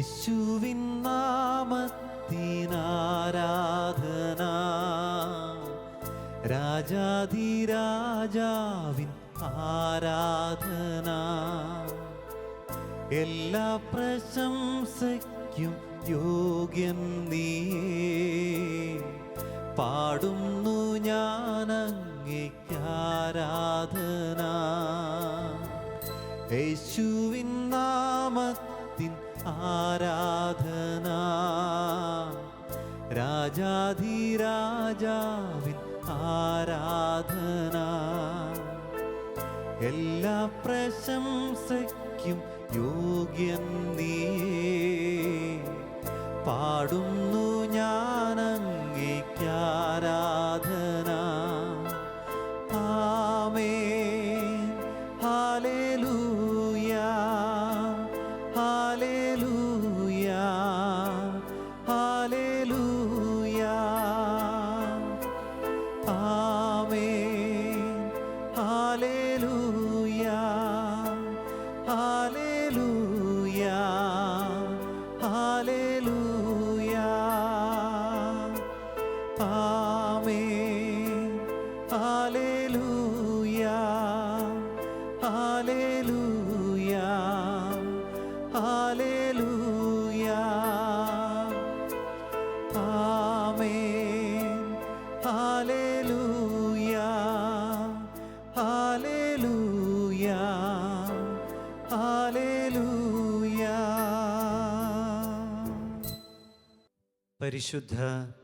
യേശുവിൻ നാമത്തിനാരാധന, രാജാധിരാജാവിൻ ആരാധന. എല്ലാ പ്രശംസയ്ക്കും യോഗ്യൻ നീയേ, പാടുന്നു ഞാനങ്ങേയ്ക്കാരാധന. യേശുവിൻ നാമത്തിൻ ആരാധന, രാജാധിരാജാവിൻ ആരാധന. എല്ലാ പ്രശംസയ്ക്കും യോഗ്യൻ നീയേ, പാടുന്നു ഞാനങ്ങേയ്ക്കാരാധന. ആമേൻ ഹല്ലേലൂയ ഹല്ലേലൂയ ഹല്ലേലൂയ. ആമേൻ ഹല്ലേലൂയ ഹല്ലേലൂയ ഹല്ലേലൂയ. ആമേൻ ഹല്ലേലൂയ ഹല്ലേലൂയ ഹല്ലേലൂയ. ആമേൻ ഹല്ലേലൂയ ഹല്ലേലൂയ ഹല്ലേലൂയ. പരിശുദ്ധ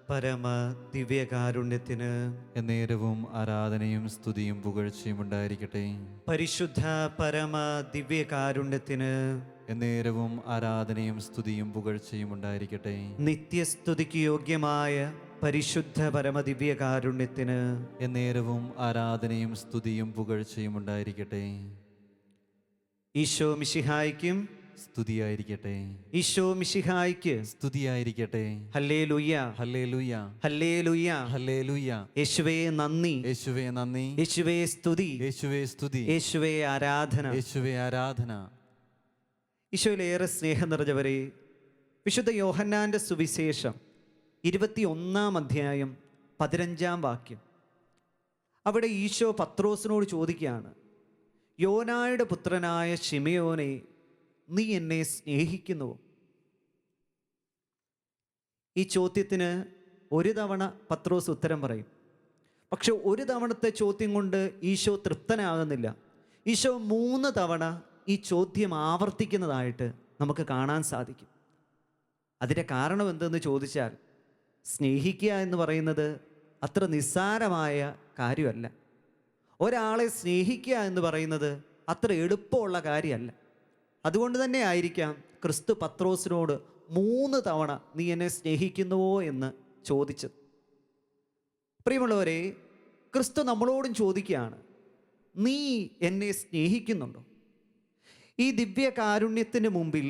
പരമ ദിവ്യകാരുണ്യത്തിന് എന്നേരവും ആരാധനയും സ്തുതിയും പുകഴ്ചയും ഉണ്ടായിരിക്കട്ടെ. പരിശുദ്ധ പരമ ദിവ്യകാരുണ്യത്തിന് എന്നേരവും ആരാധനയും സ്തുതിയും പുകഴ്ചയും ഉണ്ടായിരിക്കട്ടെ. നിത്യസ്തുതിക്ക് യോഗ്യമായ പരിശുദ്ധ പരമ ദിവ്യകാരുണ്യത്തിന് എന്നേരവും ആരാധനയും സ്തുതിയും പുകഴ്ചയും ഉണ്ടായിരിക്കട്ടെ. ഈശോ മിശിഹായ്ക്കും സ്തുതിയായിരിക്കട്ടെ. ഈശോ മിശിഹായ്ക്ക് സ്തുതിയായിരിക്കട്ടെ. ഹല്ലേലൂയ ഹല്ലേലൂയ ഹല്ലേലൂയ ഹല്ലേലൂയ. യേശുവേ നന്ദി, യേശുവേ നന്ദി, യേശുവേ സ്തുതി, യേശുവേ സ്തുതി, യേശുവേ ആരാധന. യേശുവേ ആരാധന. ഈശോയിലേറെ സ്നേഹം നിറഞ്ഞവരെ, വിശുദ്ധ യോഹന്നാൻ്റെ സുവിശേഷം 21-ാം അധ്യായം 15-ാം വാക്യം. അവിടെ ഈശോ പത്രോസിനോട് ചോദിക്കുകയാണ്, യോനായുടെ പുത്രനായ ശിമയോനെ, നീ എന്നെ സ്നേഹിക്കുന്നുവോ? ഈ ചോദ്യത്തിന് ഒരു തവണ പത്രോസ് ഉത്തരം പറയും. പക്ഷെ ഒരു തവണത്തെ ചോദ്യം കൊണ്ട് ഈശോ തൃപ്തനാകുന്നില്ല. ഈശോ 3 തവണ ഈ ചോദ്യം ആവർത്തിക്കുന്നതായിട്ട് നമുക്ക് കാണാൻ സാധിക്കും. അതിൻ്റെ കാരണം എന്തെന്ന് ചോദിച്ചാൽ, സ്നേഹിക്കുക എന്ന് പറയുന്നത് അത്ര നിസ്സാരമായ കാര്യമല്ല. ഒരാളെ സ്നേഹിക്കുക എന്ന് പറയുന്നത് അത്ര എളുപ്പമുള്ള കാര്യമല്ല. അതുകൊണ്ട് തന്നെ ആയിരിക്കാം ക്രിസ്തു പത്രോസിനോട് 3 തവണ നീ എന്നെ സ്നേഹിക്കുന്നുവോ എന്ന് ചോദിച്ചത്. പ്രിയമുള്ളവരെ, ക്രിസ്തു നമ്മളോടും ചോദിക്കുകയാണ്, നീ എന്നെ സ്നേഹിക്കുന്നുണ്ടോ? ഈ ദിവ്യകാരുണ്യത്തിന് മുമ്പിൽ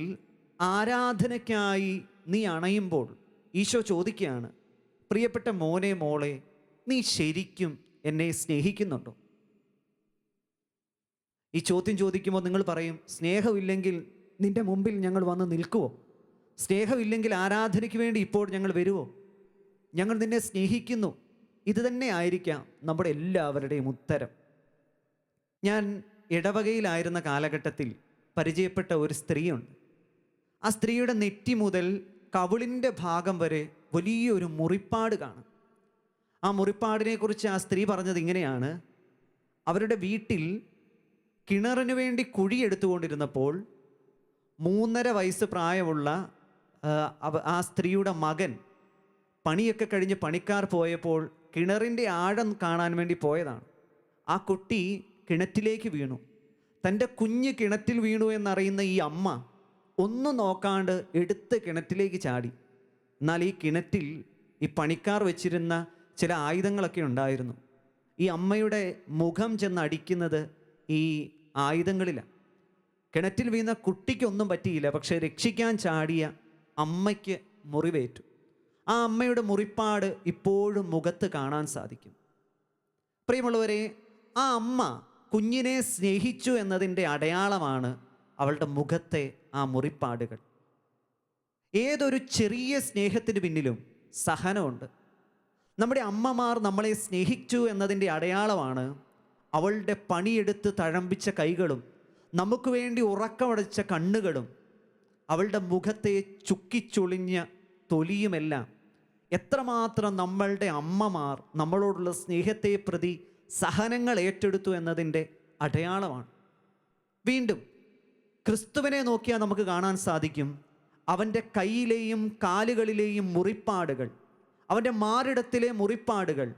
ആരാധനയ്ക്കായി നീ അണയുമ്പോൾ ഈശോ ചോദിക്കുകയാണ്, പ്രിയപ്പെട്ട മോനെ മോളെ, നീ ശരിക്കും എന്നെ സ്നേഹിക്കുന്നുണ്ടോ? ഈ ചോദ്യം ചോദിക്കുമ്പോൾ നിങ്ങൾ പറയും, സ്നേഹമില്ലെങ്കിൽ നിൻ്റെ മുമ്പിൽ ഞങ്ങൾ വന്ന് നിൽക്കുമോ? സ്നേഹമില്ലെങ്കിൽ ആരാധനയ്ക്ക് വേണ്ടി ഇപ്പോൾ ഞങ്ങൾ വരുമോ? ഞങ്ങൾ നിന്നെ സ്നേഹിക്കുന്നു. ഇത് തന്നെ ആയിരിക്കാം നമ്മുടെ എല്ലാവരുടെയും ഉത്തരം. ഞാൻ ഇടവകയിലായിരുന്ന കാലഘട്ടത്തിൽ പരിചയപ്പെട്ട ഒരു സ്ത്രീയുണ്ട്. ആ സ്ത്രീയുടെ നെറ്റി മുതൽ കവിളിൻ്റെ ഭാഗം വരെ വലിയൊരു മുറിപ്പാട് കാണും. ആ മുറിപ്പാടിനെക്കുറിച്ച് ആ സ്ത്രീ പറഞ്ഞത് ഇങ്ങനെയാണ്, അവരുടെ വീട്ടിൽ കിണറിന് വേണ്ടി കുഴിയെടുത്തുകൊണ്ടിരുന്നപ്പോൾ 3.5 വയസ്സ് പ്രായമുള്ള ആ സ്ത്രീയുടെ മകൻ പണിയൊക്കെ കഴിഞ്ഞ് പണിക്കാർ പോയപ്പോൾ കിണറിൻ്റെ ആഴം കാണാൻ വേണ്ടി പോയതാണ്. ആ കുട്ടി കിണറ്റിലേക്ക് വീണു. തൻ്റെ കുഞ്ഞ് കിണറ്റിൽ വീണു എന്നറിയുന്ന ഈ അമ്മ ഒന്നും നോക്കാണ്ട് എടുത്ത് കിണറ്റിലേക്ക് ചാടി. എന്നാൽ ഈ കിണറ്റിൽ ഈ പണിക്കാർ വെച്ചിരുന്ന ചില ആയുധങ്ങളൊക്കെ ഉണ്ടായിരുന്നു. ഈ അമ്മയുടെ മുഖം ചെന്ന് അടിക്കുന്നത് ഈ ആയുധങ്ങളിലാണ്. കിണറ്റിൽ വീണ കുട്ടിക്കൊന്നും പറ്റിയില്ല, പക്ഷെ രക്ഷിക്കാൻ ചാടിയ അമ്മയ്ക്ക് മുറിവേറ്റു. ആ അമ്മയുടെ മുറിപ്പാട് ഇപ്പോഴും മുഖത്ത് കാണാൻ സാധിക്കും. പ്രിയമുള്ളവരെ, ആ അമ്മ കുഞ്ഞിനെ സ്നേഹിച്ചു എന്നതിൻ്റെ അടയാളമാണ് അവളുടെ മുഖത്തെ ആ മുറിപ്പാടുകൾ. ഏതൊരു ചെറിയ സ്നേഹത്തിന് പിന്നിലും സഹനമുണ്ട്. നമ്മുടെ അമ്മമാർ നമ്മളെ സ്നേഹിച്ചു എന്നതിൻ്റെ അടയാളമാണ് അവളുടെ പണിയെടുത്ത് തഴമ്പിച്ച കൈകളും നമുക്ക് വേണ്ടി ഉറക്കമടച്ച കണ്ണുകളും അവളുടെ മുഖത്തെ ചുക്കിച്ചുളിഞ്ഞ തൊലിയുമെല്ലാം. എത്രമാത്രം നമ്മളുടെ അമ്മമാർ നമ്മളോടുള്ള സ്നേഹത്തെ പ്രതി സഹനങ്ങൾ ഏറ്റെടുത്തു എന്നതിൻ്റെ അടയാളമാണ്. വീണ്ടും ക്രിസ്തുവിനെ നോക്കിയാൽ നമുക്ക് കാണാൻ സാധിക്കും, അവൻ്റെ കയ്യിലെയും കാലുകളിലെയും മുറിപ്പാടുകൾ, അവൻ്റെ മാറിടത്തിലെ മുറിപ്പാടുകൾ,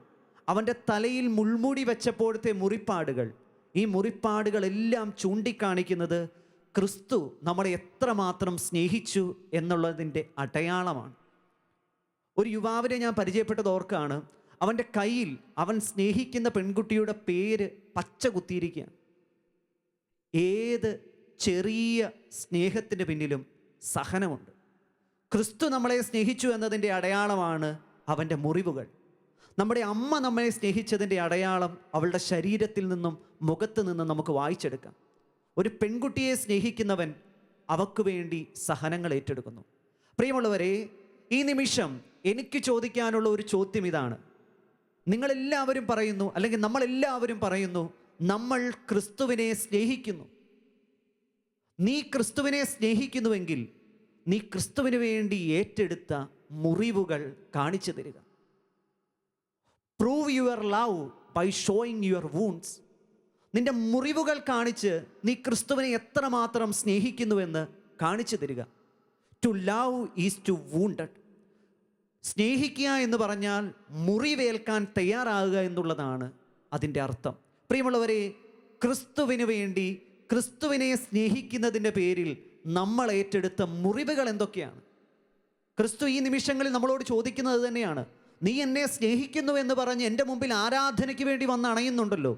അവൻ്റെ തലയിൽ മുൾമുടി വെച്ചപ്പോഴത്തെ മുറിപ്പാടുകൾ, ഈ മുറിപ്പാടുകളെല്ലാം ചൂണ്ടിക്കാണിക്കുന്നത് ക്രിസ്തു നമ്മളെ എത്രമാത്രം സ്നേഹിച്ചു എന്നുള്ളതിൻ്റെ അടയാളമാണ്. ഒരു യുവാവിനെ ഞാൻ പരിചയപ്പെട്ടത് ഓർക്കാണ്. അവൻ്റെ കയ്യിൽ അവൻ സ്നേഹിക്കുന്ന പെൺകുട്ടിയുടെ പേര് പച്ച കുത്തിയിരിക്കുകയാണ്. ഏത് ചെറിയ സ്നേഹത്തിൻ്റെ പിന്നിലും സഹനമുണ്ട്. ക്രിസ്തു നമ്മളെ സ്നേഹിച്ചു എന്നതിൻ്റെ അടയാളമാണ് അവൻ്റെ മുറിവുകൾ. നമ്മുടെ അമ്മ നമ്മളെ സ്നേഹിച്ചതിൻ്റെ അടയാളം അവളുടെ ശരീരത്തിൽ നിന്നും മുഖത്ത് നിന്നും നമുക്ക് വായിച്ചെടുക്കാം. ഒരു പെൺകുട്ടിയെ സ്നേഹിക്കുന്നവൻ അവക്ക് വേണ്ടി സഹനങ്ങൾ ഏറ്റെടുക്കുന്നു. പ്രിയമുള്ളവരെ, ഈ നിമിഷം എനിക്ക് ചോദിക്കാനുള്ള ഒരു ചോദ്യം ഇതാണ്. നിങ്ങളെല്ലാവരും പറയുന്നു, അല്ലെങ്കിൽ നമ്മളെല്ലാവരും പറയുന്നു, നമ്മൾ ക്രിസ്തുവിനെ സ്നേഹിക്കുന്നു. നീ ക്രിസ്തുവിനെ സ്നേഹിക്കുന്നുവെങ്കിൽ നീ ക്രിസ്തുവിന് വേണ്ടി ഏറ്റെടുത്ത മുറിവുകൾ കാണിച്ചു തരിക. Prove your love by showing your wounds. നിന്റെ മുറിവുകൾ കാണിച്ച് നീ ക്രിസ്തുവിനെ എത്രമാത്രം സ്നേഹിക്കുന്നുവെന്ന് കാണിച്ചു തരിക. To love is to wounded. സ്നേഹിക്കുക എന്ന് പറഞ്ഞാൽ മുറിവേൽക്കാൻ തയ്യാറാകുക എന്നുള്ളതാണ് അതിൻ്റെ അർത്ഥം. പ്രിയമുള്ളവരെ, ക്രിസ്തുവിന് വേണ്ടി ക്രിസ്തുവിനെ സ്നേഹിക്കുന്നതിൻ്റെ പേരിൽ നമ്മൾ ഏറ്റെടുത്ത മുറിവുകൾ എന്തൊക്കെയാണ്? ക്രിസ്തു ഈ നിമിഷങ്ങളിൽ നമ്മളോട് ചോദിക്കുന്നത് തന്നെയാണ്. നീ എന്നെ സ്നേഹിക്കുന്നു എന്ന് പറഞ്ഞ് എൻ്റെ മുമ്പിൽ ആരാധനയ്ക്ക് വേണ്ടി വന്ന് അണയുന്നുണ്ടല്ലോ,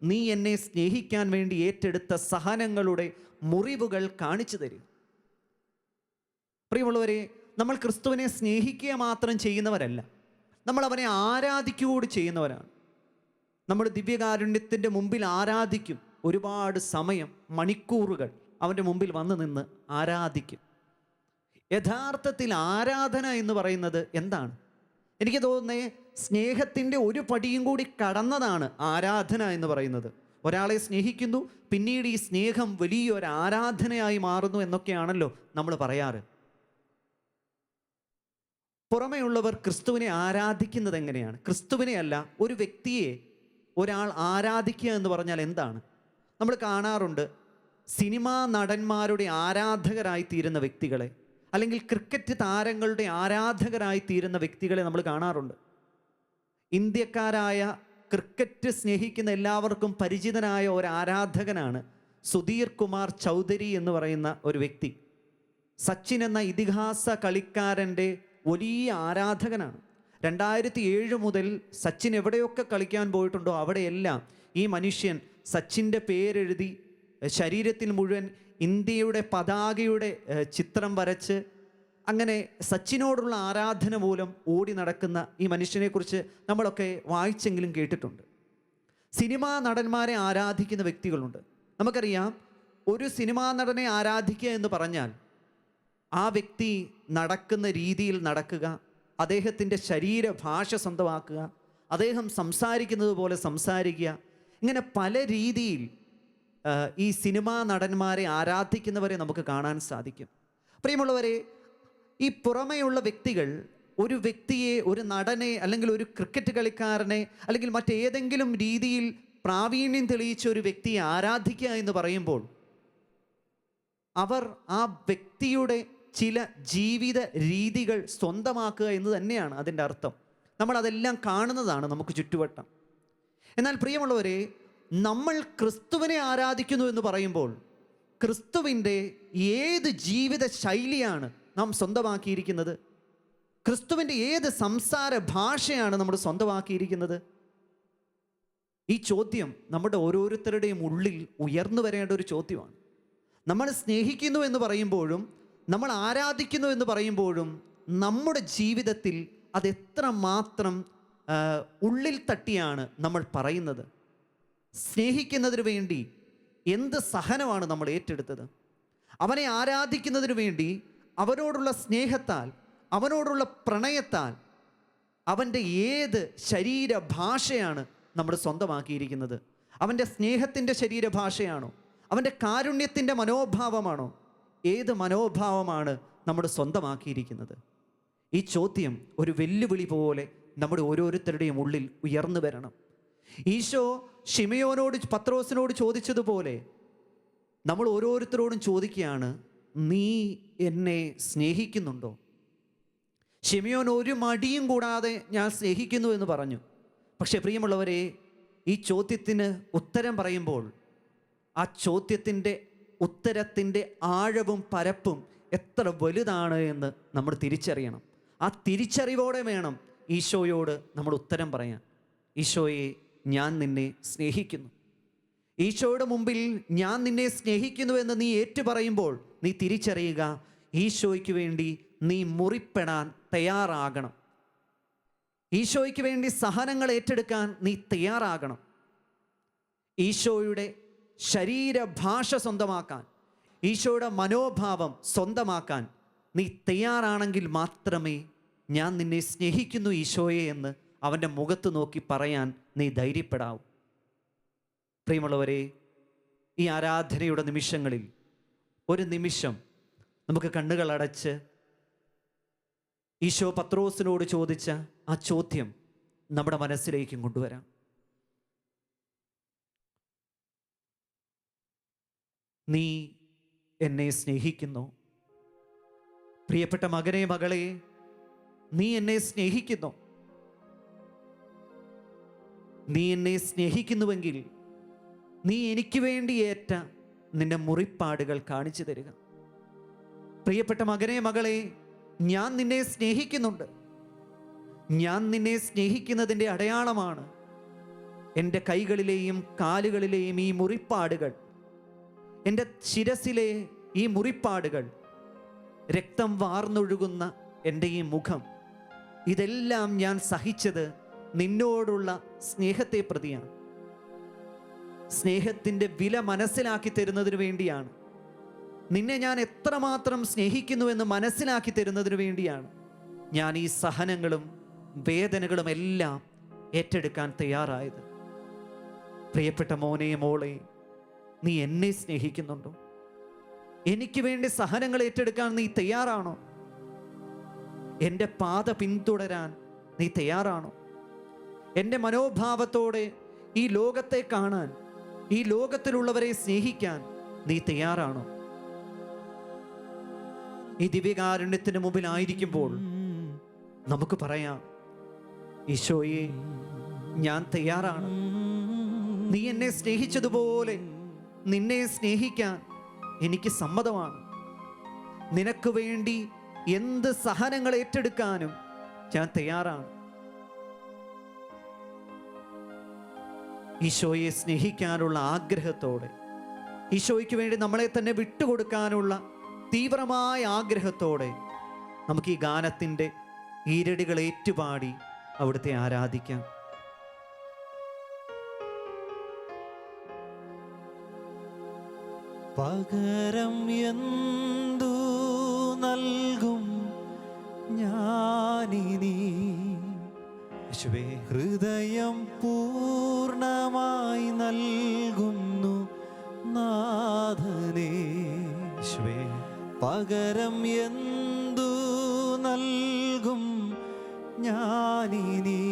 നീ എന്നെ സ്നേഹിക്കാൻ വേണ്ടി ഏറ്റെടുത്ത സഹനങ്ങളുടെ മുറിവുകൾ കാണിച്ചു തരും. പ്രിയമുള്ളവരെ, നമ്മൾ ക്രിസ്തുവിനെ സ്നേഹിക്കുക മാത്രം ചെയ്യുന്നവരല്ല, നമ്മൾ അവനെ ആരാധിക്കുകയോട് ചെയ്യുന്നവരാണ്. നമ്മൾ ദിവ്യകാരുണ്യത്തിൻ്റെ മുമ്പിൽ ആരാധിക്കും. ഒരുപാട് സമയം, മണിക്കൂറുകൾ അവൻ്റെ മുമ്പിൽ വന്ന് നിന്ന് ആരാധിക്കും. യഥാർത്ഥത്തിൽ ആരാധന എന്ന് പറയുന്നത് എന്താണ്? എനിക്ക് തോന്നുന്നേ സ്നേഹത്തിൻ്റെ ഒരു പടിയും കൂടി കടന്നതാണ് ആരാധന എന്ന് പറയുന്നത്. ഒരാളെ സ്നേഹിക്കുന്നു, പിന്നീട് ഈ സ്നേഹം വലിയൊരു ആരാധനയായി മാറുന്നു എന്നൊക്കെയാണല്ലോ നമ്മൾ പറയാറ്. പുറമെയുള്ളവർ ക്രിസ്തുവിനെ ആരാധിക്കുന്നത് എങ്ങനെയാണ്? ക്രിസ്തുവിനെ അല്ല, ഒരു വ്യക്തിയെ ഒരാൾ ആരാധിക്കുക എന്ന് പറഞ്ഞാൽ എന്താണ്? നമ്മൾ കാണാറുണ്ട്, സിനിമാ നടന്മാരുടെ ആരാധകരായി തീരുന്ന വ്യക്തികളെ, അല്ലെങ്കിൽ ക്രിക്കറ്റ് താരങ്ങളുടെ ആരാധകരായി തീരുന്ന വ്യക്തികളെ നമ്മൾ കാണാറുണ്ട്. ഇന്ത്യക്കാരായ ക്രിക്കറ്റ് സ്നേഹിക്കുന്ന എല്ലാവർക്കും പരിചിതനായ ഒരു ആരാധകനാണ് സുധീർ കുമാർ ചൗധരി എന്ന് പറയുന്ന ഒരു വ്യക്തി. സച്ചിൻ എന്ന ഇതിഹാസ കളിക്കാരൻ്റെ വലിയ ആരാധകനാണ്. 2007 മുതൽ സച്ചിൻ എവിടെയൊക്കെ കളിക്കാൻ പോയിട്ടുണ്ടോ അവിടെയെല്ലാം ഈ മനുഷ്യൻ സച്ചിൻ്റെ പേരെഴുതി ശരീരത്തിൽ മുഴുവൻ ഇന്ത്യയുടെ പതാകയുടെ ചിത്രം വരച്ച്, അങ്ങനെ സച്ചിനോടുള്ള ആരാധന മൂലം ഓടി നടക്കുന്ന ഈ മനുഷ്യനെക്കുറിച്ച് നമ്മളൊക്കെ വായിച്ചെങ്കിലും കേട്ടിട്ടുണ്ട്. സിനിമാ നടന്മാരെ ആരാധിക്കുന്ന വ്യക്തികളുണ്ട്. നമുക്കറിയാം, ഒരു സിനിമാ നടനെ ആരാധിക്കുക എന്ന് പറഞ്ഞാൽ ആ വ്യക്തി നടക്കുന്ന രീതിയിൽ നടക്കുക, അദ്ദേഹത്തിൻ്റെ ശരീരഭാഷ സ്വന്തമാക്കുക, അദ്ദേഹം സംസാരിക്കുന്നത് പോലെ സംസാരിക്കുക, ഇങ്ങനെ പല രീതിയിൽ ഈ സിനിമാ നടന്മാരെ ആരാധിക്കുന്നവരെ നമുക്ക് കാണാൻ സാധിക്കും. പ്രിയമുള്ളവരെ, ഈ പുറമെയുള്ള വ്യക്തികൾ ഒരു വ്യക്തിയെ, ഒരു നടനെ, അല്ലെങ്കിൽ ഒരു ക്രിക്കറ്റ് കളിക്കാരനെ, അല്ലെങ്കിൽ മറ്റേതെങ്കിലും രീതിയിൽ പ്രാവീണ്യം തെളിയിച്ച ഒരു വ്യക്തിയെ ആരാധിക്കുക എന്ന് പറയുമ്പോൾ അവർ ആ വ്യക്തിയുടെ ചില ജീവിത രീതികൾ സ്വന്തമാക്കുക എന്ന് തന്നെയാണ് അതിൻ്റെ അർത്ഥം. നമ്മളതെല്ലാം കാണുന്നതാണ് നമുക്ക് ചുറ്റുവട്ടം. എന്നാൽ പ്രിയമുള്ളവരെ, നമ്മൾ ക്രിസ്തുവിനെ ആരാധിക്കുന്നു എന്ന് പറയുമ്പോൾ ക്രിസ്തുവിൻ്റെ ഏത് ജീവിത ശൈലിയാണ് നാം സ്വന്തമാക്കിയിരിക്കുന്നത്? ക്രിസ്തുവിൻ്റെ ഏത് സംസാര ഭാഷയാണ് നമ്മൾ സ്വന്തമാക്കിയിരിക്കുന്നത്? ഈ ചോദ്യം നമ്മുടെ ഓരോരുത്തരുടെയും ഉള്ളിൽ ഉയർന്നു വരേണ്ട ഒരു ചോദ്യമാണ്. നമ്മൾ സ്നേഹിക്കുന്നു എന്ന് പറയുമ്പോഴും നമ്മൾ ആരാധിക്കുന്നു എന്ന് പറയുമ്പോഴും നമ്മുടെ ജീവിതത്തിൽ അതെത്ര മാത്രം ഉള്ളിൽ തട്ടിയാണ് നമ്മൾ പറയുന്നത്? സ്നേഹിക്കുന്നതിന് വേണ്ടി എന്ത് സഹനമാണ് നമ്മൾ ഏറ്റെടുത്തത്? അവനെ ആരാധിക്കുന്നതിന് വേണ്ടി അവനോടുള്ള സ്നേഹത്താൽ, അവനോടുള്ള പ്രണയത്താൽ അവൻ്റെ ഏത് ശരീരഭാഷയാണ് നമ്മൾ സ്വന്തമാക്കിയിരിക്കുന്നത്? അവൻ്റെ സ്നേഹത്തിൻ്റെ ശരീരഭാഷയാണോ? അവൻ്റെ കാരുണ്യത്തിൻ്റെ മനോഭാവമാണോ? ഏത് മനോഭാവമാണ് നമ്മൾ സ്വന്തമാക്കിയിരിക്കുന്നത്? ഈ ചോദ്യം ഒരു വെല്ലുവിളി പോലെ നമ്മുടെ ഓരോരുത്തരുടെയും ഉള്ളിൽ ഉയർന്നു വരണം. ഈശോ ശിമയോനോട്, പത്രോസിനോട് ചോദിച്ചതുപോലെ നമ്മൾ ഓരോരുത്തരോടും ചോദിക്കുകയാണ്, നീ എന്നെ സ്നേഹിക്കുന്നുണ്ടോ? ശിമയോൻ ഒരു മടിയും കൂടാതെ ഞാൻ സ്നേഹിക്കുന്നു എന്ന് പറഞ്ഞു. പക്ഷേ പ്രിയമുള്ളവരെ, ഈ ചോദ്യത്തിന് ഉത്തരം പറയുമ്പോൾ ആ ചോദ്യത്തിൻ്റെ ഉത്തരത്തിൻ്റെ ആഴവും പരപ്പും എത്ര വലുതാണ് എന്ന് നമ്മൾ തിരിച്ചറിയണം. ആ തിരിച്ചറിവോടെ വേണം ഈശോയോട് നമ്മൾ ഉത്തരം പറയാൻ. ഈശോയെ, ഞാൻ നിന്നെ സ്നേഹിക്കുന്നു. ഈശോയുടെ മുമ്പിൽ ഞാൻ നിന്നെ സ്നേഹിക്കുന്നു എന്ന് നീ ഏറ്റുപറയുമ്പോൾ നീ തിരിച്ചറിയുക, ഈശോയ്ക്ക് വേണ്ടി നീ മുറിപ്പെടാൻ തയ്യാറാകണം. ഈശോയ്ക്ക് വേണ്ടി സഹനങ്ങൾ ഏറ്റെടുക്കാൻ നീ തയ്യാറാകണം. ഈശോയുടെ ശരീരഭാഷ സ്വന്തമാക്കാൻ, ഈശോയുടെ മനോഭാവം സ്വന്തമാക്കാൻ നീ തയ്യാറാണെങ്കിൽ മാത്രമേ ഞാൻ നിന്നെ സ്നേഹിക്കുന്നു ഈശോയെ എന്ന് അവൻ്റെ മുഖത്ത് നോക്കി പറയാൻ നീ ധൈര്യപ്പെടാവൂ. പ്രിയമുള്ളവരെ, ഈ ആരാധനയുടെ നിമിഷങ്ങളിൽ ഒരു നിമിഷം നമുക്ക് കണ്ണുകൾ അടച്ച് ഈശോ പത്രോസിനോട് ചോദിച്ച ആ ചോദ്യം നമ്മുടെ മനസ്സിലേക്കും കൊണ്ടുവരാം. നീ എന്നെ സ്നേഹിക്കുന്നു? പ്രിയപ്പെട്ട മകനെ, മകളെ, നീ എന്നെ സ്നേഹിക്കുന്നു? നീ എന്നെ സ്നേഹിക്കുന്നുവെങ്കിൽ നീ എനിക്ക് വേണ്ടി ഏറ്റ നിന്റെ മുറിപ്പാടുകൾ കാണിച്ചു തരിക. പ്രിയപ്പെട്ട മകനെ, മകളെ, ഞാൻ നിന്നെ സ്നേഹിക്കുന്നുണ്ട്. ഞാൻ നിന്നെ സ്നേഹിക്കുന്നതിൻ്റെ അടയാളമാണ് എൻ്റെ കൈകളിലെയും കാലുകളിലെയും ഈ മുറിപ്പാടുകൾ, എൻ്റെ ശിരസിലെ ഈ മുറിപ്പാടുകൾ, രക്തം വാർന്നൊഴുകുന്ന എൻ്റെ ഈ മുഖം. ഇതെല്ലാം ഞാൻ സഹിച്ചത് നിന്നോടുള്ള സ്നേഹത്തെ പ്രതിയാണ്. സ്നേഹത്തിൻ്റെ വില മനസ്സിലാക്കി തരുന്നതിന് വേണ്ടിയാണ്. നിന്നെ ഞാൻ എത്രമാത്രം സ്നേഹിക്കുന്നുവെന്ന് മനസ്സിലാക്കി തരുന്നതിന് വേണ്ടിയാണ് ഞാൻ ഈ സഹനങ്ങളും വേദനകളും എല്ലാം ഏറ്റെടുക്കാൻ തയ്യാറായത്. പ്രിയപ്പെട്ട മോനെ, മോളെ, നീ എന്നെ സ്നേഹിക്കുന്നുണ്ടോ? എനിക്ക് വേണ്ടി സഹനങ്ങൾ ഏറ്റെടുക്കാൻ നീ തയ്യാറാണോ? എൻ്റെ പാത പിന്തുടരാൻ നീ തയ്യാറാണോ? എൻ്റെ മനോഭാവത്തോടെ ഈ ലോകത്തെ കാണാൻ, ഈ ലോകത്തിലുള്ളവരെ സ്നേഹിക്കാൻ നീ തയ്യാറാണോ? ഈ ദിവ്യകാരുണ്യത്തിന് മുമ്പിലായിരിക്കുമ്പോൾ നമുക്ക് പറയാം, ഈശോയെ, ഞാൻ തയ്യാറാണ്. നീ എന്നെ സ്നേഹിച്ചതുപോലെ നിന്നെ സ്നേഹിക്കാൻ എനിക്ക് സമ്മതമാണ്. നിനക്ക് വേണ്ടി എന്ത് സഹനങ്ങൾ ഏറ്റെടുക്കാനും ഞാൻ തയ്യാറാണ്. ഈശോയെ സ്നേഹിക്കാനുള്ള ആഗ്രഹത്തോടെ, ഈശോയ്ക്ക് വേണ്ടി നമ്മളെ തന്നെ വിട്ടുകൊടുക്കാനുള്ള തീവ്രമായ ആഗ്രഹത്തോടെ നമുക്ക് ഈ ഗാനത്തിൻ്റെ ഈരടികൾ ഏറ്റുപാടി അവിടുത്തെ ആരാധിക്കാം. പകരം എന്തു നൽകും ഞാനിനി, യേശുവേ, ഹൃദയം പൂർണ്ണമായി നൽകുന്നു നാഥനേ. യേശുവേ, പകരം എന്തു നൽകും ഞാനിനി,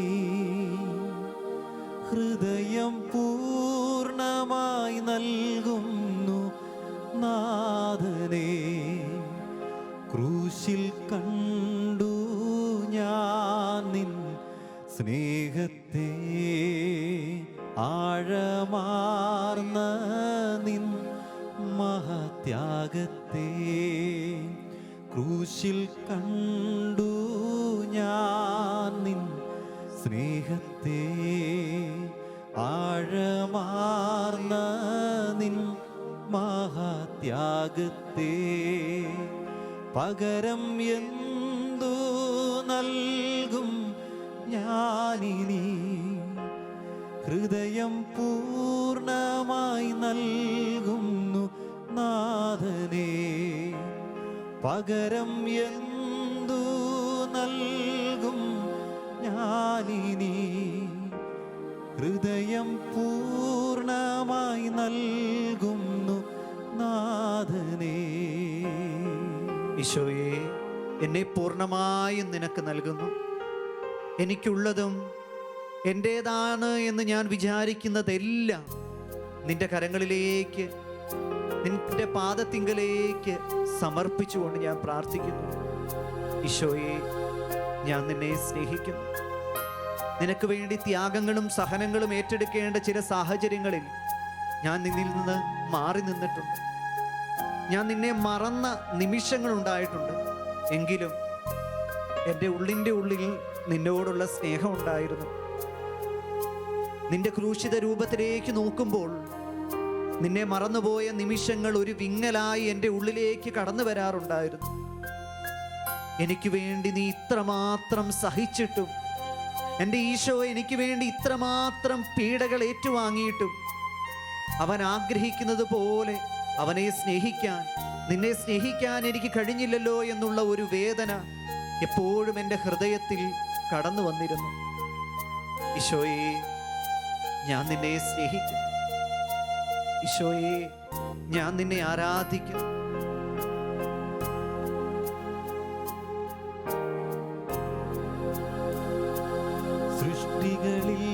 ഹൃദയം പൂർണ്ണമായി നൽകുന്നു നാഥനേ. ക്രൂശിൽ കണ്ടു ഞാൻ നിൻ സ്നേഹത്തെ, ആഴമാർന്ന നിൻ മഹത്യാഗത്തെ. ക്രൂശിൽ കണ്ടു ഞാൻ നിൻ സ്നേഹത്തെ, ആഴമാർന്ന നിൻ മഹത്യാഗത്തെ. പകരം എന്തു നൽകും ഞാനിനി, ഹൃദയം പൂർണ്ണമായി നൽകുന്നു നാഥനേ. പകരം എന്തു നൽകും ഞാനിനി? ഹൃദയം പൂർണ്ണമായി നൽകുന്നു നാഥനേ. ഈശോയെ, എന്നെ പൂർണ്ണമായും നിനക്ക് നൽകുന്നു. എനിക്കുള്ളതും എൻ്റേതാണ് എന്ന് ഞാൻ വിചാരിക്കുന്നതെല്ലാം നിന്റെ കരങ്ങളിലേക്ക്, നിന്റെ പാദത്തിങ്കലേക്ക് സമർപ്പിച്ചുകൊണ്ട് ഞാൻ പ്രാർത്ഥിക്കുന്നു. ഈശോയെ, ഞാൻ നിന്നെ സ്നേഹിക്കുന്നു. നിനക്ക് വേണ്ടി ത്യാഗങ്ങളും സഹനങ്ങളും ഏറ്റെടുക്കേണ്ട ചില സാഹചര്യങ്ങളിൽ ഞാൻ നിന്നിൽ നിന്ന് മാറി നിന്നിട്ടുണ്ട്. ഞാൻ നിന്നെ മറന്ന നിമിഷങ്ങളുണ്ടായിട്ടുണ്ട്. എങ്കിലും എൻ്റെ ഉള്ളിൻ്റെ ഉള്ളിൽ നിന്നോടുള്ള സ്നേഹം ഉണ്ടായിരുന്നു. നിന്റെ ക്രൂശിത രൂപത്തിലേക്ക് നോക്കുമ്പോൾ നിന്നെ മറന്നുപോയ നിമിഷങ്ങൾ ഒരു വിങ്ങലായി എൻ്റെ ഉള്ളിലേക്ക് കടന്നു വരാറുണ്ടായിരുന്നു. എനിക്ക് വേണ്ടി നീ ഇത്രമാത്രം സഹിച്ചിട്ടും, എൻ്റെ ഈശോ എനിക്ക് വേണ്ടി ഇത്രമാത്രം പീഡകൾ ഏറ്റുവാങ്ങിയിട്ടും അവൻ ആഗ്രഹിക്കുന്നത് പോലെ അവനെ സ്നേഹിക്കാൻ, നിന്നെ സ്നേഹിക്കാൻ എനിക്ക് കഴിഞ്ഞില്ലല്ലോ എന്നുള്ള ഒരു വേദന എപ്പോഴും എൻ്റെ ഹൃദയത്തിൽ കടന്നു വന്നിരുന്നു. ഈശോയെ, ഞാൻ നിന്നെ സ്നേഹിക്കും. ഈശോയെ, ഞാൻ നിന്നെ ആരാധിക്കും. സൃഷ്ടികളിൽ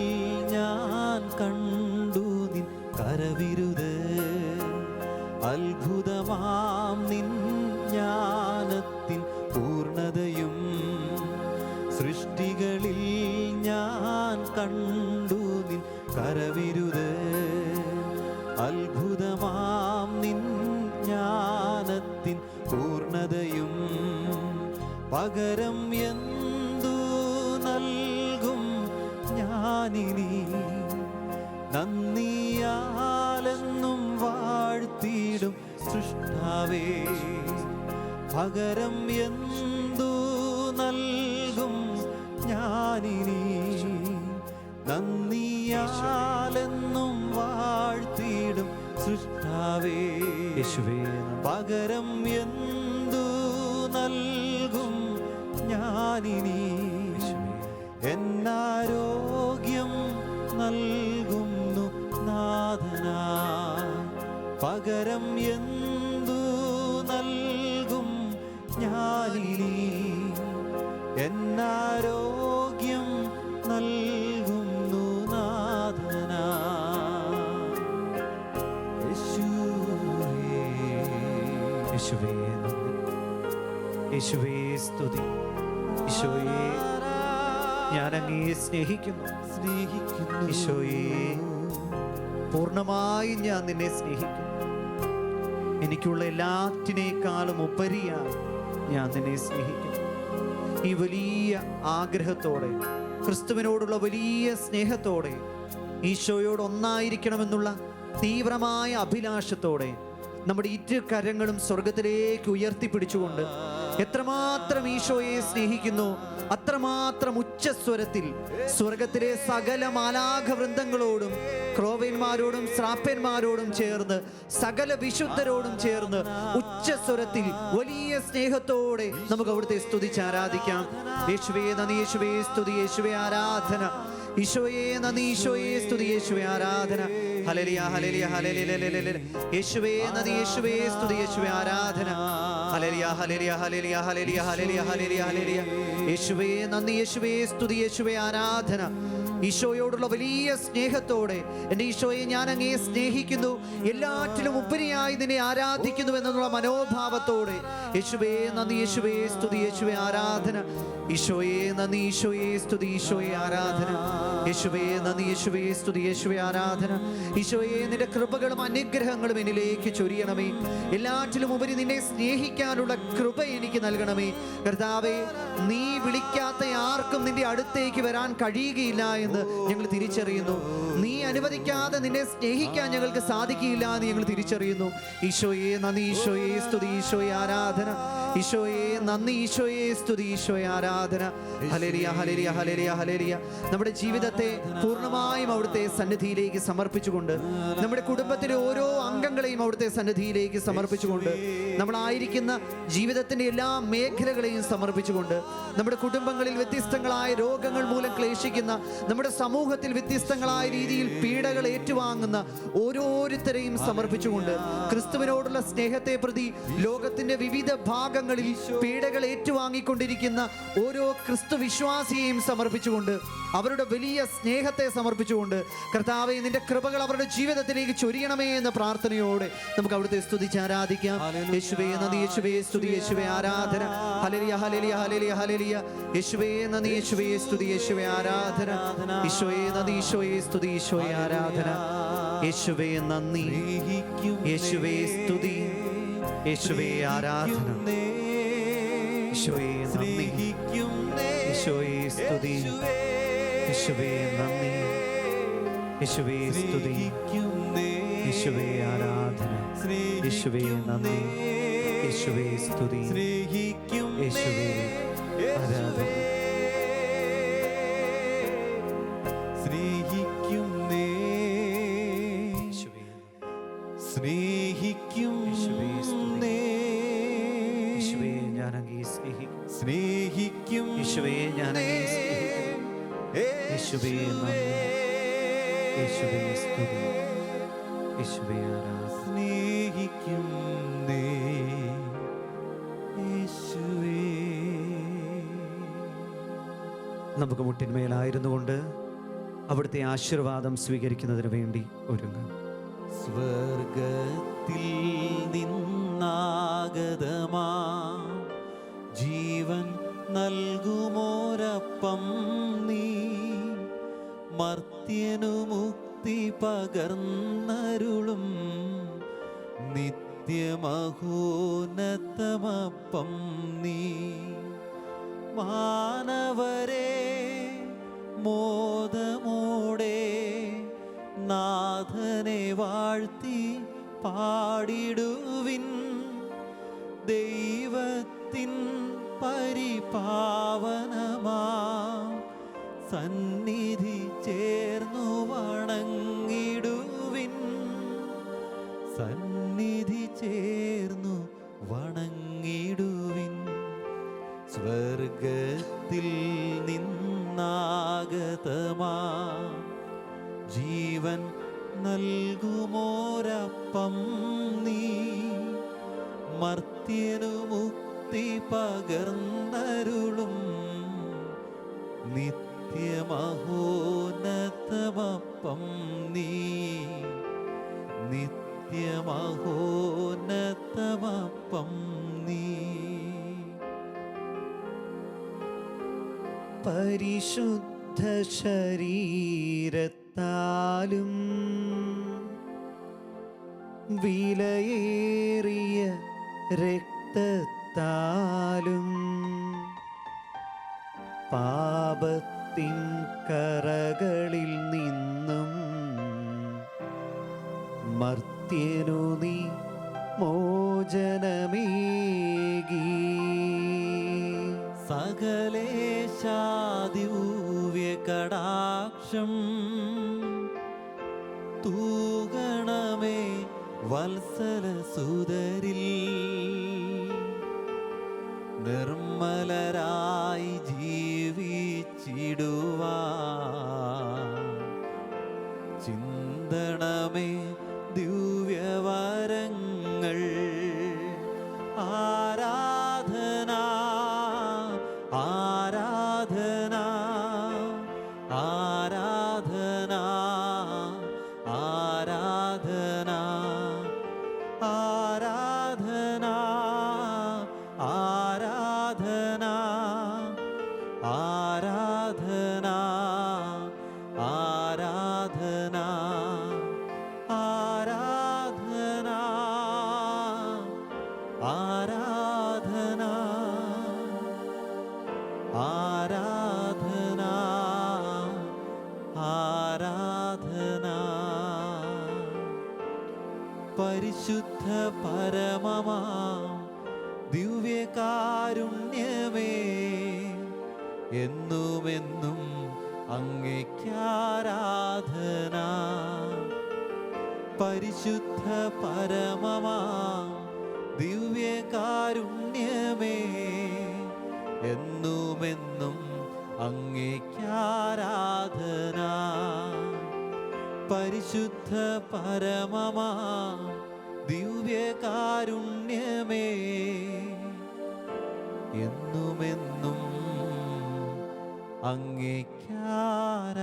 ഞാൻ കണ്ടു നിൻ കരവിരുത്, അത്ഭുതമാം നിൻ ജ്ഞാനത്തിൻ പൂർണ്ണതയും. സൃഷ്ടികളിൽ ഞാൻ കണ്ടു നിൻ കരവിരുത്, അത്ഭുതമാം നിൻ ജ്ഞാനത്തിൻ പൂർണ്ണതയും. പകരം എന്തു നൽകും ഞാനിനി? നന്ദിയാലെന്നും വാഴ്ത്തിയിടും സൃഷ്ടാവേ. പകരം എന്തു നൽകും ഞാനിനി? നന്ദിയാലെന്നും വാഴ്ത്തിയിടും സൃഷ്ടാവേ. പകരം എന്തു നൽകും ഞാനിനി? എന്നാരോഗ്യം നൽകുന്നു നാഥനായി. പകരം എന്തു നൽകും ഞാനിനി? എന്നാരോഗ്യം നൽകുന്നു നാഥനായി. യേശുവേ നന്ദി, യേശുവേ സ്തുതി. ഈശോയെ, ഞാൻ അങ്ങയെ സ്നേഹിക്കുന്നു. ഈശോയെ, പൂർണ്ണമായും ഞാൻ നിന്നെ സ്നേഹിക്കുന്നു. എനിക്കുള്ള എല്ലാറ്റിനേക്കാളും ഉപരിയായി ഞാൻ നിന്നെ സ്നേഹിക്കുന്നു. ഈ വലിയ ആഗ്രഹത്തോടെ, ക്രിസ്തുവിനോടുള്ള വലിയ സ്നേഹത്തോടെ, ഈശോയോട് ഒന്നായിരിക്കണമെന്നുള്ള തീവ്രമായ അഭിലാഷത്തോടെ നമ്മുടെ ഇരു കരങ്ങളും സ്വർഗത്തിലേക്ക് ഉയർത്തിപ്പിടിച്ചുകൊണ്ട് എത്രമാത്രം ഈശോയെ സ്നേഹിക്കുന്നു അത്രമാത്രം ഉച്ചസ്വരത്തിൽ സ്വർഗത്തിലെ സകല മാലാഖ വൃന്ദങ്ങളോടും ക്രോവന്മാരോടും ശ്രാപ്പന്മാരോടും ചേർന്ന് സകല വിശുദ്ധരോടും ചേർന്ന് ഉച്ചസ്വരത്തിൽ വലിയ സ്നേഹത്തോടെ നമുക്ക് അവിടുത്തെ സ്തുതിച്ച് ആരാധിക്കാം. യേശുവേ നന്ദി, യേശുവേ സ്തുതി, യേശുവേ ആരാധന. ഈശോയെ നന്ദി, ഈശോയെ സ്തുതി, യേശുവേ ആരാധന. ഹല്ലേലൂയ, ഹല്ലേലൂയ, ഹല്ലേലൂയ. യേശുവേ നന്ദി, യേശുവേ സ്തുതി, യേശുവേ ആരാധന. ഹല്ലേലൂയ, ഹല്ലേലൂയ, ഹല്ലേലൂയ, ഹല്ലേലൂയ, ഹല്ലേലൂയ, ഹല്ലേലൂയ, ഹല്ലേലൂയ. യേശുവേ നന്ദി, യേശുവേ സ്തുതി, യേശുവേ ആരാധന. ഈശോയോടുള്ള വലിയ സ്നേഹത്തോടെ എൻ്റെ ഈശോയെ ഞാൻ അങ്ങയെ സ്നേഹിക്കുന്നു, എല്ലാറ്റിലും ഉപരിയായി നിന്നെ ആരാധിക്കുന്നു എന്നുള്ള മനോഭാവത്തോടെ യേശുവേ നന്ദി, യേശുവേ സ്തുതി, യേശുവേ ആരാധന. ഈശോയെ നന്ദി, ഈശോയെ സ്തുതി, ഈശോയെ ആരാധന. യേശുവേ നന്ദി, യേശുവേ സ്തുതി, യേശുവേ ആരാധന. ഈശോയെ നിന്റെ കൃപകളും അനുഗ്രഹങ്ങളും എന്നിലേക്ക് ചൊരിയണമേ. എല്ലാറ്റിലും ഉപരി നിന്നെ സ്നേഹിക്കാനുള്ള കൃപ എനിക്ക് നൽകണമേ. കർത്താവേ, നീ വിളിക്കാത്ത ആർക്കും നിന്റെ അടുത്തേക്ക് വരാൻ കഴിയുകയില്ല എന്ന് ഞങ്ങൾ തിരിച്ചറിയുന്നു. നീ അനുവദിക്കാതെ നിന്നെ സ്നേഹിക്കാൻ ഞങ്ങൾക്ക് സാധിക്കില്ല എന്ന് ഞങ്ങൾ തിരിച്ചറിയുന്നു. ഈശോയെ നന്ദി, ഈശോയെ സ്തുതി, ഈശോയെ ആരാധന. ഈശോയെ നന്ദി, ഈശോയെ സ്തുതി, ഈശോയെ ആരാധന. ഹല്ലേലൂയ, ഹല്ലേലൂയ, ഹല്ലേലൂയ, ഹല്ലേലൂയ. നമ്മുടെ ജീവിതത്തെ പൂർണ്ണമായും അവിടുത്തെ സന്നിധിയിലേക്ക് സമർപ്പിച്ചുകൊണ്ട്, നമ്മുടെ കുടുംബത്തിലെ ഓരോ അംഗങ്ങളെയും അവിടുത്തെ സന്നിധിയിലേക്ക് സമർപ്പിച്ചുകൊണ്ട്, നമ്മളായിരിക്കുന്ന ജീവിതത്തിൻ്റെ എല്ലാ മേഖലകളെയും സമർപ്പിച്ചുകൊണ്ട്, നമ്മുടെ കുടുംബങ്ങളിൽ വ്യത്യസ്തങ്ങളായ രോഗങ്ങൾ മൂലം ക്ലേശിക്കുന്ന, നമ്മുടെ സമൂഹത്തിൽ വ്യത്യസ്തങ്ങളായ രീതിയിൽ പീഡകൾ ഏറ്റുവാങ്ങുന്ന ഓരോരുത്തരെയും സമർപ്പിച്ചുകൊണ്ട്, ക്രിസ്തുവിനോടുള്ള സ്നേഹത്തെ പ്രതി ലോകത്തിന്റെ വിവിധ ഭാഗങ്ങളിൽ പീഡകൾ ഏറ്റുവാങ്ങിക്കൊണ്ടിരിക്കുന്ന ഓരോ ക്രിസ്തു വിശ്വാസിയെയും സമർപ്പിച്ചുകൊണ്ട്, അവരുടെ വലിയ സ്നേഹത്തെ സമർപ്പിച്ചുകൊണ്ട്, കർത്താവേ നിന്റെ കൃപകൾ അവരുടെ ജീവിതത്തിലേക്ക് ചൊരിയണമേ എന്ന പ്രാർത്ഥനയോടെ നമുക്ക് അവിടുത്തെ സ്തുതിച്ച് ആരാധിക്കാം. യേശുവേ നന്ദി, യേശുവേ സ്തുതി, യേശുവേ ആരാധന. ഹല്ലേലൂയ, ഹല്ലേലൂയ, ഹല്ലേലൂയ, ഹല്ലേലൂയ. യേശുവേ നന്ദി, യേശുവേ സ്തുതി, യേശുവേ ആരാധന. ഈശോയെ നന്ദി, ഈശോയെ സ്തുതി, ഈശോയെ ആരാധന. യേശുവേ നന്ദി, യേശുവേ സ്തുതി, യേശുവേ ആരാധന. ഈശോയെ നന്ദി, ഈശോയെ സ്തുതി, യേശുവേ നന്ദി, യേശുവേ സ്തുതി, യേശുവേ ആരാധന. യേശുവേ നന്ദി, യേശുവേ സ്തുതി, യേശുവേ ആരാധന. സ്നേഹിക്കുന്നേ, സ്നേഹിക്കുന്നേ, യേശുവേ ഞാൻ അങ്ങയെ സ്നേഹിക്കും, സ്നേഹിക്കും യേശുവേ ഞാൻ അങ്ങയെ സ്നേഹിക്കും. യേശുവേ നന്ദി, യേശുവേ സ്തുതി, യേശുവേ ആരാധന. സ്നേഹിക്കുന്നേ യേശുവേ. നമുക്ക് മുട്ടിന്മേലായിരുന്നു കൊണ്ട് അവിടുത്തെ ആശീർവാദം സ്വീകരിക്കുന്നതിന് വേണ്ടി ഒരുങ്ങാം. സ്വർഗത്തിൽ നിന്നാഗതമാ ജീവൻ നൽകുമോരപ്പം നീ, മർത്യനു മുക്തി പകർന്നരുളും നിത്യമഹോന്നതമപ്പം നീ. മാനവരെ മോദമോടെ നാഥനെ വാഴ്ത്തി പാടിടുവിൻ, ദൈവത്തിൻ പരിപാവനമാ സന്നിധി ചേർന്നു വണങ്ങിടുവിൻ, സന്നിധി ചേർന്നു വണങ്ങിടുവിൻ. സ്വർഗത്തിൽ നിന്നാഗതമാ ജീവൻ നൽകുമോരപ്പം നീ, മർത്യനു മുക്തി പകർന്നരുളും നിത്യമഹോന്നതമപ്പം നീ, നിത്യമഹോന്നതമപ്പം നീ. പരിശുദ്ധ ശരീരത്താലും വിലയേറിയ രക്തത്താലും പാപത്തിൻ കറകളിൽ നിന്നും മർത്യനു നീ മോചനമേകി. സകലേശാദിവ്യ കടാക്ഷം തൂകണമേ വത്സല സുതരിൽ, നിർമ്മലരായി ജീവിച്ചിടുവാൻ ചിന്തണമേ ദിവ്യവരങ്ങൾ. ആരാധന ആരാധന ആരാധന ആരാധന ആരാധന ആരാധന ആരാധന ആരാധന ആരാധന ആരാധന ആരാധന ആരാധന. പരിശുദ്ധ പരമമാ ദിവ്യകാരുണ്യമേ, എന്നുമെന്നും അങ്ങേക്കാരാധന. പരിശുദ്ധ പരമമാം ദിവ്യകാരുണ്യമേ, എന്നുമെന്നും അങ്ങേക്കാരാധന. പരിശുദ്ധ പരമമാം ദിവ്യകാരുണ്യമേ, എന്നുമെന്നും അങ്ങേക്കാരാധന.